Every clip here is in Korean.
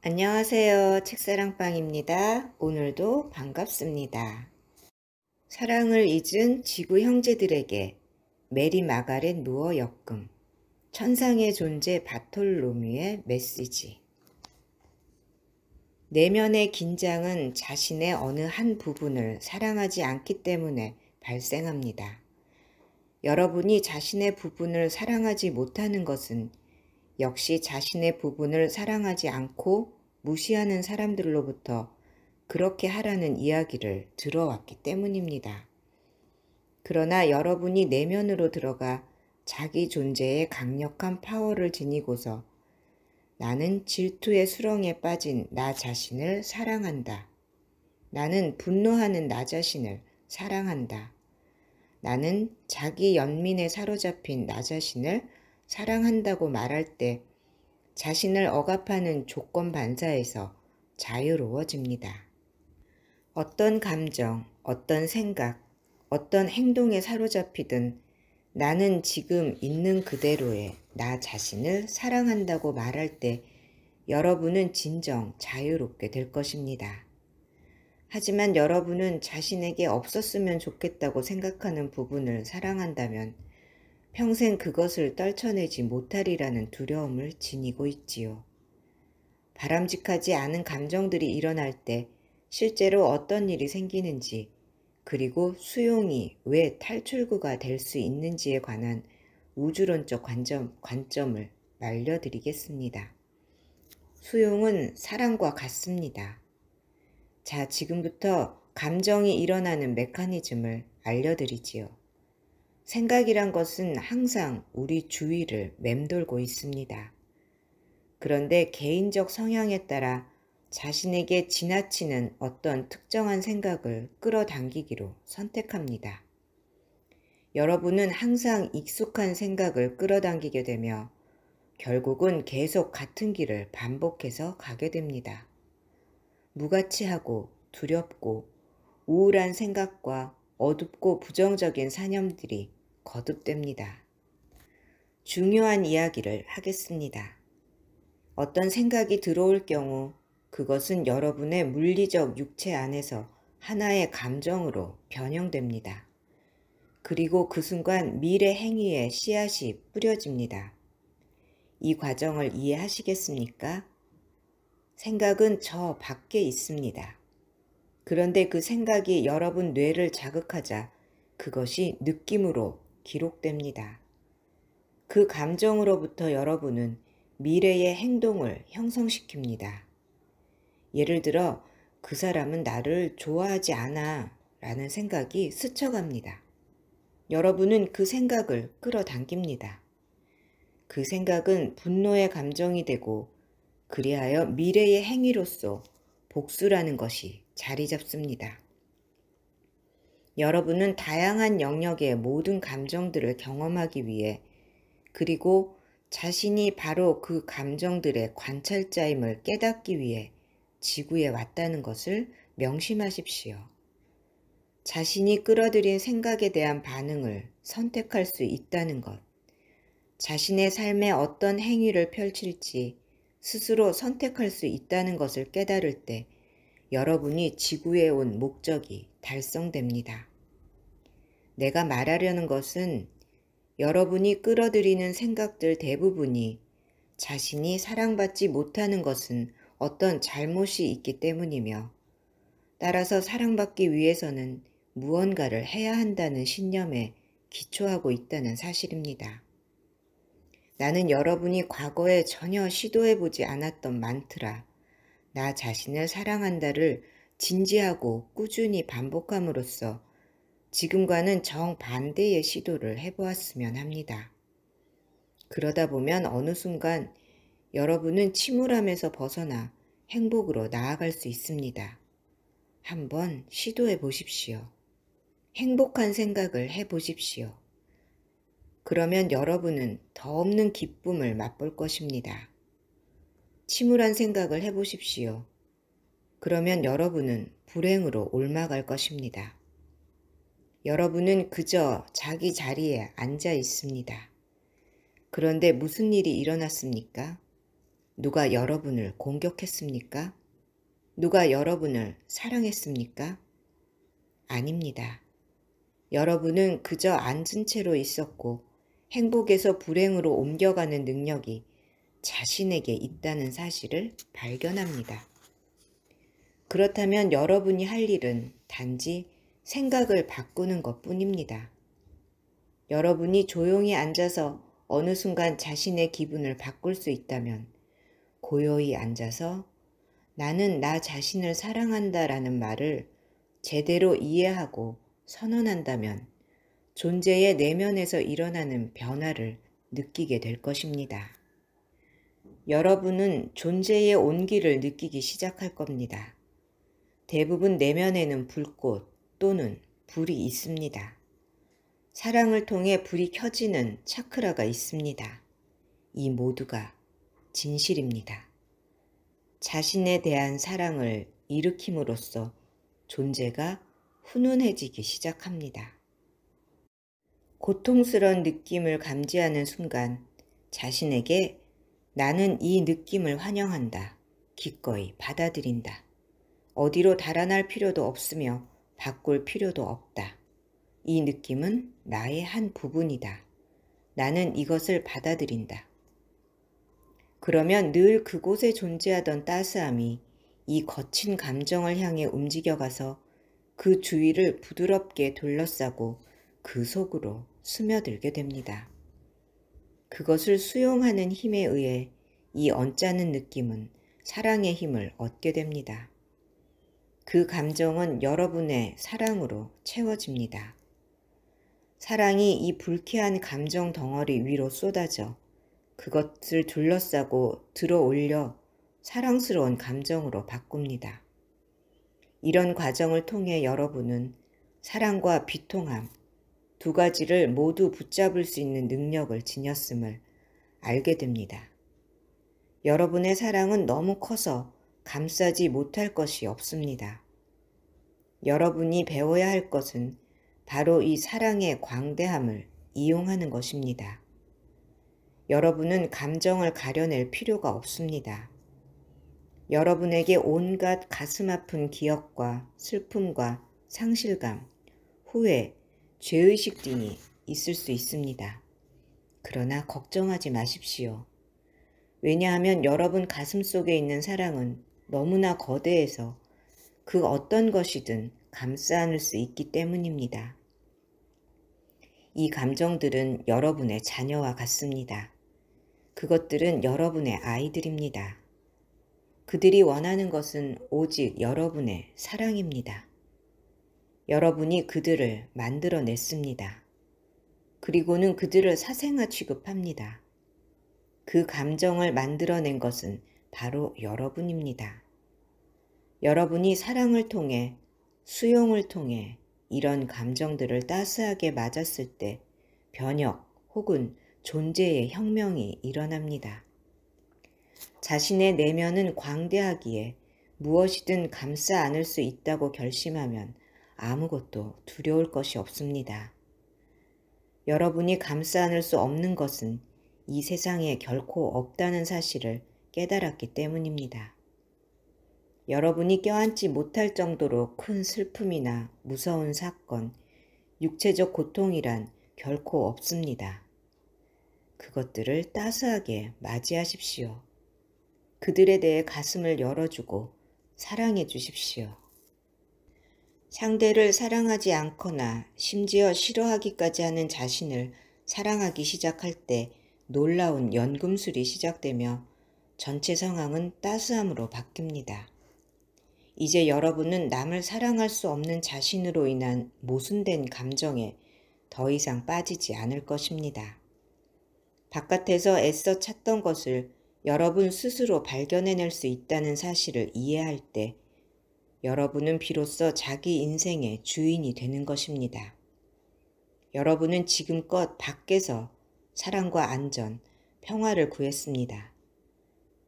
안녕하세요. 책사랑방입니다. 오늘도 반갑습니다. 사랑을 잊은 지구 형제들에게 메리 마가렛 무어 역금 천상의 존재 바톨로뮤의 메시지. 내면의 긴장은 자신의 어느 한 부분을 사랑하지 않기 때문에 발생합니다. 여러분이 자신의 부분을 사랑하지 못하는 것은 역시 자신의 부분을 사랑하지 않고 무시하는 사람들로부터 그렇게 하라는 이야기를 들어왔기 때문입니다. 그러나 여러분이 내면으로 들어가 자기 존재의 강력한 파워를 지니고서 나는 질투의 수렁에 빠진 나 자신을 사랑한다. 나는 분노하는 나 자신을 사랑한다. 나는 자기 연민에 사로잡힌 나 자신을 사랑한다고 말할 때 자신을 억압하는 조건 반사에서 자유로워집니다. 어떤 감정, 어떤 생각, 어떤 행동에 사로잡히든 나는 지금 있는 그대로의 나 자신을 사랑한다고 말할 때 여러분은 진정 자유롭게 될 것입니다. 하지만 여러분은 자신에게 없었으면 좋겠다고 생각하는 부분을 사랑한다면 평생 그것을 떨쳐내지 못하리라는 두려움을 지니고 있지요. 바람직하지 않은 감정들이 일어날 때 실제로 어떤 일이 생기는지, 그리고 수용이 왜 탈출구가 될 수 있는지에 관한 우주론적 관점을 말려드리겠습니다. 수용은 사랑과 같습니다. 자, 지금부터 감정이 일어나는 메커니즘을 알려드리지요. 생각이란 것은 항상 우리 주위를 맴돌고 있습니다. 그런데 개인적 성향에 따라 자신에게 지나치는 어떤 특정한 생각을 끌어당기기로 선택합니다. 여러분은 항상 익숙한 생각을 끌어당기게 되며 결국은 계속 같은 길을 반복해서 가게 됩니다. 무가치하고 두렵고 우울한 생각과 어둡고 부정적인 사념들이 거듭됩니다. 중요한 이야기를 하겠습니다. 어떤 생각이 들어올 경우 그것은 여러분의 물리적 육체 안에서 하나의 감정으로 변형됩니다. 그리고 그 순간 미래 행위의 씨앗이 뿌려집니다. 이 과정을 이해하시겠습니까? 생각은 저 밖에 있습니다. 그런데 그 생각이 여러분 뇌를 자극하자 그것이 느낌으로 기록됩니다. 그 감정으로부터 여러분은 미래의 행동을 형성시킵니다. 예를 들어 그 사람은 나를 좋아하지 않아 라는 생각이 스쳐갑니다. 여러분은 그 생각을 끌어당깁니다. 그 생각은 분노의 감정이 되고 그리하여 미래의 행위로서 복수라는 것이 자리 잡습니다. 여러분은 다양한 영역의 모든 감정들을 경험하기 위해 그리고 자신이 바로 그 감정들의 관찰자임을 깨닫기 위해 지구에 왔다는 것을 명심하십시오. 자신이 끌어들인 생각에 대한 반응을 선택할 수 있다는 것, 자신의 삶에 어떤 행위를 펼칠지 스스로 선택할 수 있다는 것을 깨달을 때 여러분이 지구에 온 목적이 달성됩니다. 내가 말하려는 것은 여러분이 끌어들이는 생각들 대부분이 자신이 사랑받지 못하는 것은 어떤 잘못이 있기 때문이며 따라서 사랑받기 위해서는 무언가를 해야 한다는 신념에 기초하고 있다는 사실입니다. 나는 여러분이 과거에 전혀 시도해보지 않았던 만트라, 나 자신을 사랑한다를 진지하고 꾸준히 반복함으로써 지금과는 정반대의 시도를 해보았으면 합니다. 그러다 보면 어느 순간 여러분은 침울함에서 벗어나 행복으로 나아갈 수 있습니다. 한번 시도해 보십시오. 행복한 생각을 해 보십시오. 그러면 여러분은 더 없는 기쁨을 맛볼 것입니다. 침울한 생각을 해 보십시오. 그러면 여러분은 불행으로 옮아갈 것입니다. 여러분은 그저 자기 자리에 앉아 있습니다. 그런데 무슨 일이 일어났습니까? 누가 여러분을 공격했습니까? 누가 여러분을 사랑했습니까? 아닙니다. 여러분은 그저 앉은 채로 있었고 행복에서 불행으로 옮겨가는 능력이 자신에게 있다는 사실을 발견합니다. 그렇다면 여러분이 할 일은 단지 생각을 바꾸는 것뿐입니다. 여러분이 조용히 앉아서 어느 순간 자신의 기분을 바꿀 수 있다면 고요히 앉아서 나는 나 자신을 사랑한다라는 말을 제대로 이해하고 선언한다면 존재의 내면에서 일어나는 변화를 느끼게 될 것입니다. 여러분은 존재의 온기를 느끼기 시작할 겁니다. 대부분 내면에는 불꽃 또는 불이 있습니다. 사랑을 통해 불이 켜지는 차크라가 있습니다. 이 모두가 진실입니다. 자신에 대한 사랑을 일으킴으로써 존재가 훈훈해지기 시작합니다. 고통스러운 느낌을 감지하는 순간 자신에게 나는 이 느낌을 환영한다. 기꺼이 받아들인다. 어디로 달아날 필요도 없으며 바꿀 필요도 없다. 이 느낌은 나의 한 부분이다. 나는 이것을 받아들인다. 그러면 늘 그곳에 존재하던 따스함이 이 거친 감정을 향해 움직여가서 그 주위를 부드럽게 둘러싸고 그 속으로 스며들게 됩니다. 그것을 수용하는 힘에 의해 이 언짢은 느낌은 사랑의 힘을 얻게 됩니다. 그 감정은 여러분의 사랑으로 채워집니다. 사랑이 이 불쾌한 감정 덩어리 위로 쏟아져 그것을 둘러싸고 들어올려 사랑스러운 감정으로 바꿉니다. 이런 과정을 통해 여러분은 사랑과 비통함 두 가지를 모두 붙잡을 수 있는 능력을 지녔음을 알게 됩니다. 여러분의 사랑은 너무 커서 감싸지 못할 것이 없습니다. 여러분이 배워야 할 것은 바로 이 사랑의 광대함을 이용하는 것입니다. 여러분은 감정을 가려낼 필요가 없습니다. 여러분에게 온갖 가슴 아픈 기억과 슬픔과 상실감, 후회, 죄의식 등이 있을 수 있습니다. 그러나 걱정하지 마십시오. 왜냐하면 여러분 가슴 속에 있는 사랑은 너무나 거대해서 그 어떤 것이든 감싸 안을 수 있기 때문입니다. 이 감정들은 여러분의 자녀와 같습니다. 그것들은 여러분의 아이들입니다. 그들이 원하는 것은 오직 여러분의 사랑입니다. 여러분이 그들을 만들어냈습니다. 그리고는 그들을 사생아 취급합니다. 그 감정을 만들어낸 것은 바로 여러분입니다. 여러분이 사랑을 통해, 수용을 통해 이런 감정들을 따스하게 맞았을 때 변혁 혹은 존재의 혁명이 일어납니다. 자신의 내면은 광대하기에 무엇이든 감싸 안을 수 있다고 결심하면 아무것도 두려울 것이 없습니다. 여러분이 감싸 안을 수 없는 것은 이 세상에 결코 없다는 사실을 깨달았기 때문입니다. 여러분이 껴안지 못할 정도로 큰 슬픔이나 무서운 사건, 육체적 고통이란 결코 없습니다. 그것들을 따스하게 맞이하십시오. 그들에 대해 가슴을 열어주고 사랑해 주십시오. 상대를 사랑하지 않거나 심지어 싫어하기까지 하는 자신을 사랑하기 시작할 때 놀라운 연금술이 시작되며 전체 상황은 따스함으로 바뀝니다. 이제 여러분은 남을 사랑할 수 없는 자신으로 인한 모순된 감정에 더 이상 빠지지 않을 것입니다. 바깥에서 애써 찾던 것을 여러분 스스로 발견해낼 수 있다는 사실을 이해할 때 여러분은 비로소 자기 인생의 주인이 되는 것입니다. 여러분은 지금껏 밖에서 사랑과 안전, 평화를 구했습니다.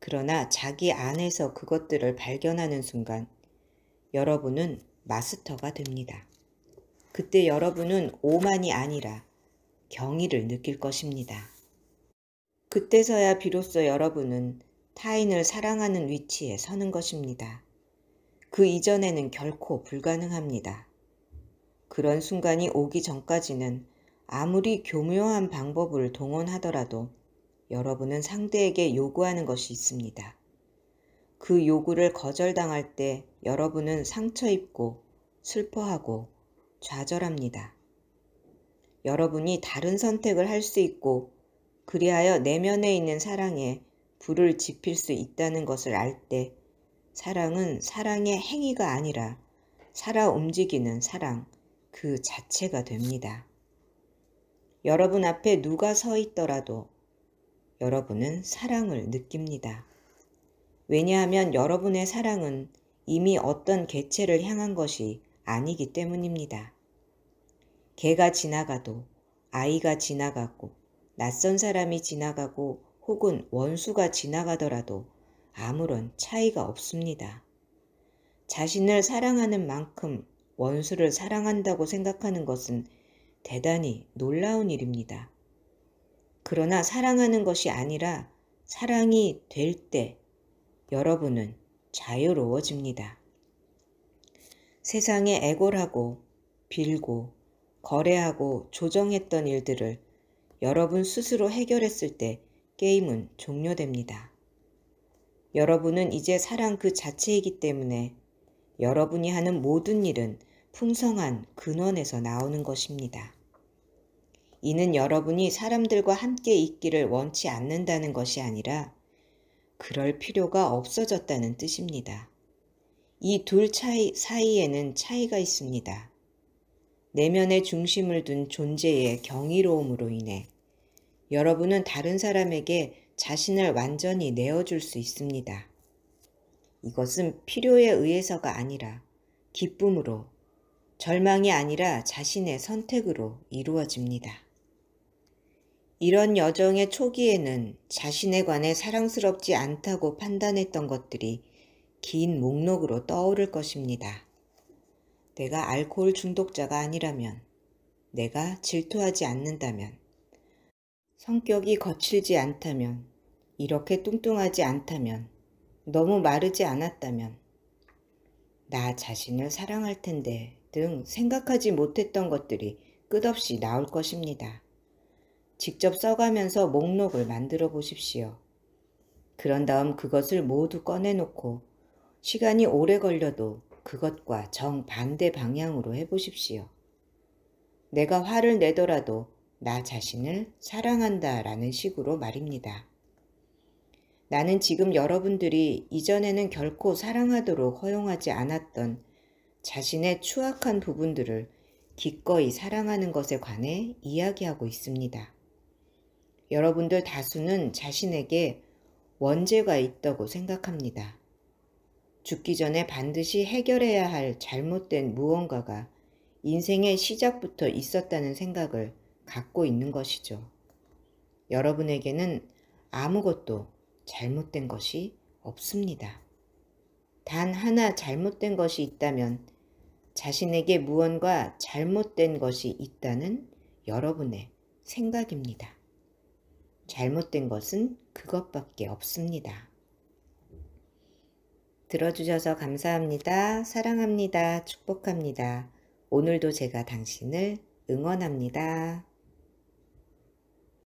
그러나 자기 안에서 그것들을 발견하는 순간 여러분은 마스터가 됩니다. 그때 여러분은 오만이 아니라 경의를 느낄 것입니다. 그때서야 비로소 여러분은 타인을 사랑하는 위치에 서는 것입니다. 그 이전에는 결코 불가능합니다. 그런 순간이 오기 전까지는 아무리 교묘한 방법을 동원하더라도 여러분은 상대에게 요구하는 것이 있습니다. 그 요구를 거절당할 때 여러분은 상처 입고 슬퍼하고 좌절합니다. 여러분이 다른 선택을 할 수 있고 그리하여 내면에 있는 사랑에 불을 지필 수 있다는 것을 알 때 사랑은 사랑의 행위가 아니라 살아 움직이는 사랑 그 자체가 됩니다. 여러분 앞에 누가 서 있더라도 여러분은 사랑을 느낍니다. 왜냐하면 여러분의 사랑은 이미 어떤 개체를 향한 것이 아니기 때문입니다. 개가 지나가도, 아이가 지나가고, 낯선 사람이 지나가고 혹은 원수가 지나가더라도 아무런 차이가 없습니다. 자신을 사랑하는 만큼 원수를 사랑한다고 생각하는 것은 대단히 놀라운 일입니다. 그러나 사랑하는 것이 아니라 사랑이 될 때 여러분은 자유로워집니다. 세상에 애걸하고 빌고 거래하고 조정했던 일들을 여러분 스스로 해결했을 때 게임은 종료됩니다. 여러분은 이제 사랑 그 자체이기 때문에 여러분이 하는 모든 일은 풍성한 근원에서 나오는 것입니다. 이는 여러분이 사람들과 함께 있기를 원치 않는다는 것이 아니라 그럴 필요가 없어졌다는 뜻입니다. 이 둘 사이에는 차이가 있습니다. 내면의 중심을 둔 존재의 경이로움으로 인해 여러분은 다른 사람에게 자신을 완전히 내어줄 수 있습니다. 이것은 필요에 의해서가 아니라 기쁨으로, 절망이 아니라 자신의 선택으로 이루어집니다. 이런 여정의 초기에는 자신에 관해 사랑스럽지 않다고 판단했던 것들이 긴 목록으로 떠오를 것입니다. 내가 알코올 중독자가 아니라면, 내가 질투하지 않는다면, 성격이 거칠지 않다면, 이렇게 뚱뚱하지 않다면, 너무 마르지 않았다면, 나 자신을 사랑할 텐데 등 생각하지 못했던 것들이 끝없이 나올 것입니다. 직접 써가면서 목록을 만들어 보십시오. 그런 다음 그것을 모두 꺼내놓고 시간이 오래 걸려도 그것과 정반대 방향으로 해보십시오. 내가 화를 내더라도 나 자신을 사랑한다 라는 식으로 말입니다. 나는 지금 여러분들이 이전에는 결코 사랑하도록 허용하지 않았던 자신의 추악한 부분들을 기꺼이 사랑하는 것에 관해 이야기하고 있습니다. 여러분들 다수는 자신에게 원죄가 있다고 생각합니다. 죽기 전에 반드시 해결해야 할 잘못된 무언가가 인생의 시작부터 있었다는 생각을 갖고 있는 것이죠. 여러분에게는 아무것도 잘못된 것이 없습니다. 단 하나 잘못된 것이 있다면 자신에게 무언가 잘못된 것이 있다는 여러분의 생각입니다. 잘못된 것은 그것밖에 없습니다. 들어주셔서 감사합니다. 사랑합니다. 축복합니다. 오늘도 제가 당신을 응원합니다.